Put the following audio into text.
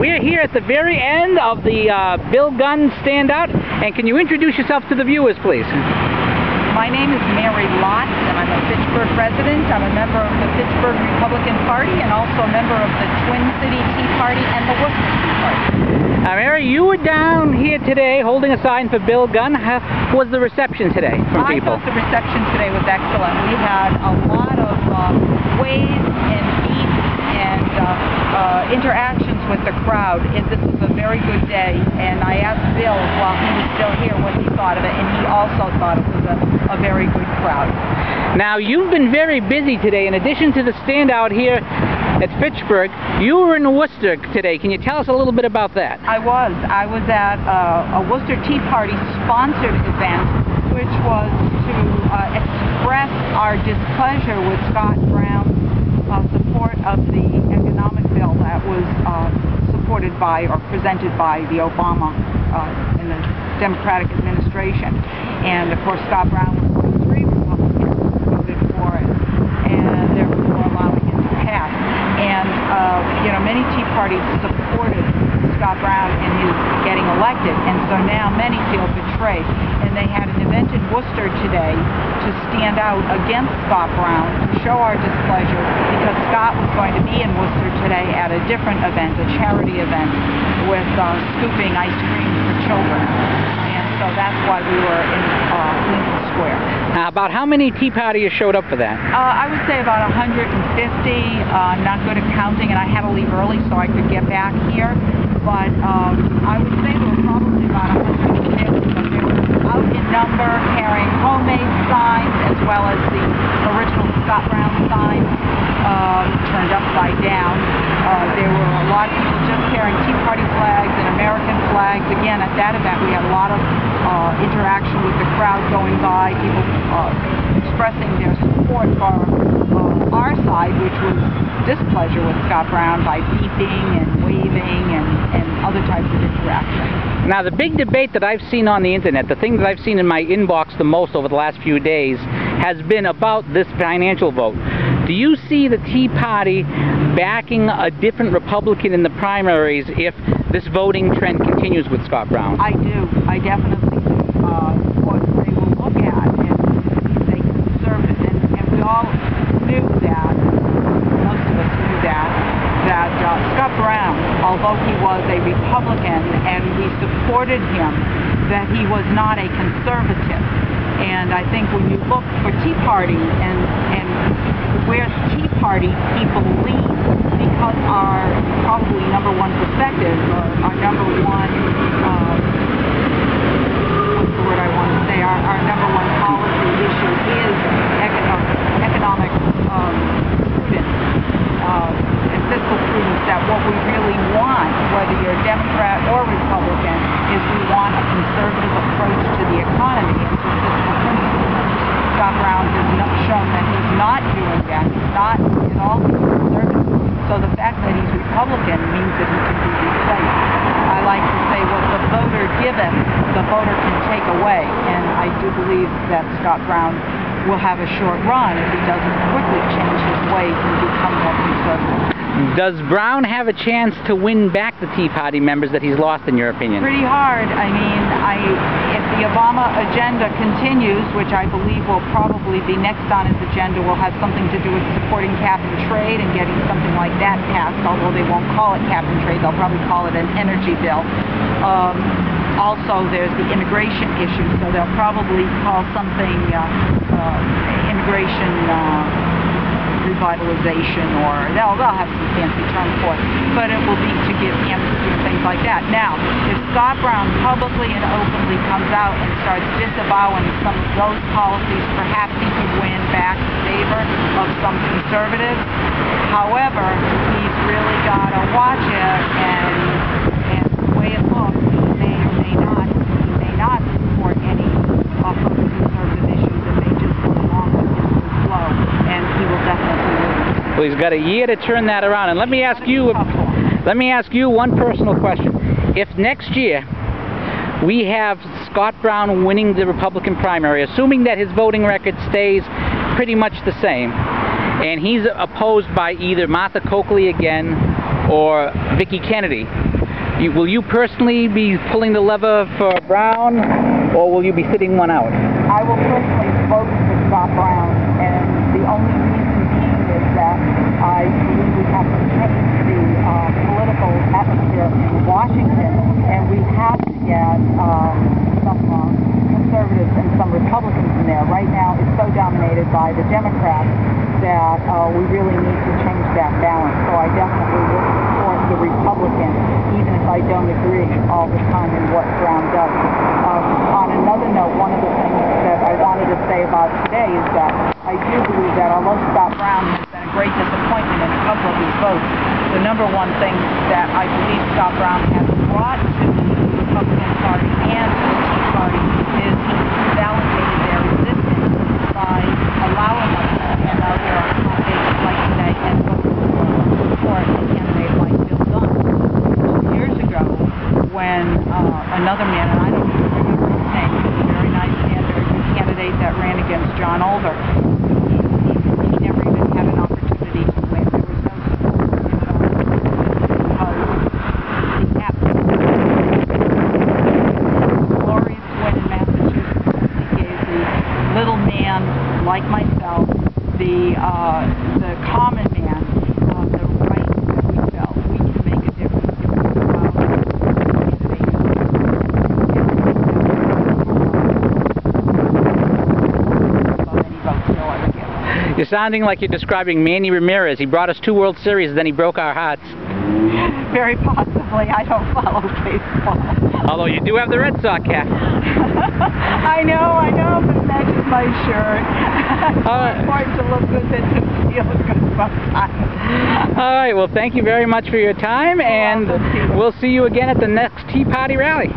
We're here at the very end of the Bill Gunn standout, and can you introduce yourself to the viewers, please? My name is Mary Lott, and I'm a Fitchburg resident. I'm a member of the Fitchburg Republican Party and also a member of the Twin City Tea Party and the Worcester Tea Party. Mary, you were down here today holding a sign for Bill Gunn. How was the reception today from people? I thought the reception today was excellent. We had a lot of waves and beats and interactions with the crowd. This was a very good day, and I asked Bill while he was still here what he thought of it, and he also thought it was a very good crowd. Now, you've been very busy today. In addition to the standout here at Fitchburg, you were in Worcester today. Can you tell us a little bit about that? I was at a Worcester Tea Party sponsored event, which was to express our displeasure with Scott Brown's support of the economic bill that was supported by or presented by the Obama in the Democratic administration. And of course, Scott Brown was one of 3 Republicans who voted for it, and therefore allowing it to pass. And many Tea Parties supported Scott Brown in his getting elected, and so now many feel betrayed. And they had an event in Worcester today to stand out against Scott Brown, to show our displeasure, because Scott was going to be in Worcester today at a different event, a charity event, with scooping ice cream for children. And so that's why we were in Lincoln Square. About how many Tea Partiers showed up for that? I would say about 150. I'm not good at counting, and I had to leave early so I could get back here. But I would say there were probably about 150, but they were out in number, carrying homemade signs as well as the original Scott Brown signs turned upside down. There were a lot of people just carrying Tea Party flags and American flags. Again, at that event we had a lot of interaction with the crowd going by, people expressing their support for our side, which was displeasure with Scott Brown, by beeping and waving and other types of interaction. Now, the big debate that I've seen on the internet, the thing that I've seen in my inbox the most over the last few days, has been about this financial vote. Do you see the Tea Party backing a different Republican in the primaries if this voting trend continues with Scott Brown? I do. I definitely do. What they will look at is a conservative, and we all knew that, most of us knew that Scott Brown, although he was a Republican and we supported him, that he was not a conservative. And I think when you look for Tea Party and where Tea Party people lean, because our probably number one perspective, our number one, what's the word I want to say, our number one policy issue is economic prudence and fiscal prudence, that what we really want, whether you're Democrat or Republican, is we want a conservative approach to the economy and to fiscal prudence. Scott Brown has shown that he's not doing that. He's not at all conservative. So the fact that he's Republican means that he can be replaced. I like to say what the voter giveth, the voter can take away. And I do believe that Scott Brown will have a short run if he doesn't quickly change his ways and become more conservative. Does Brown have a chance to win back the Tea Party members that he's lost, in your opinion? Pretty hard. I mean, if the Obama agenda continues, which I believe will probably be next on his agenda, will have something to do with supporting cap and trade and getting something like that passed, although they won't call it cap and trade, they'll probably call it an energy bill. Also, there's the immigration issue, so they'll probably call something immigration revitalization, or they'll have some fancy term for it, but it will be to give amnesty and things like that. Now, if Scott Brown publicly and openly comes out and starts disavowing some of those policies, perhaps he could win back the favor of some conservatives. However, he's really got to watch it, and the way it looks, he may or may not support any of the conservative issues, and may just go along with his flow, and he will definitely lose. Well, he's got a year to turn that around. And let me ask you one personal question. If next year we have Scott Brown winning the Republican primary, assuming that his voting record stays pretty much the same, and he's opposed by either Martha Coakley again or Vicki Kennedy. Will you personally be pulling the lever for Brown, or will you be sitting one out? I will personally vote for Scott Brown, and the only reason being is that I believe we have to change the political atmosphere in Washington, and we have to get some conservatives and some Republicans in there. Right now it's so dominated by the Democrats that we really need to change that balance. So I definitely will support the Republican, even if I don't agree all the time in what Brown does. On another note, one of the things that I wanted to say about today is that I do believe that although Scott Brown has been a great disappointment in a couple of these votes, the number one thing that I believe Scott Brown has brought to the Republican Party and to the Tea Party is validated their resistance by allowing us to stand out there on hot days like today and vote for a candidate like Bill Gunn. 2 years ago, when another man, and I don't remember his name, he was a very nice candidate that ran against John Older. He never even had an opportunity to win. There was no support for him at all because the atmosphere, glorious win in Massachusetts, he gave the little man like myself, the common man, the right that we felt we can make a difference if we go out and You're sounding like you're describing Manny Ramirez. He brought us 2 World Series, then he broke our hearts. Very possibly. I don't follow baseball. Although you do have the Red Sox cap. I know, but it matches my shirt. It's more important to look good than to feel good sometimes. All right, well, thank you very much for your time, and we'll see you again at the next Tea Party rally.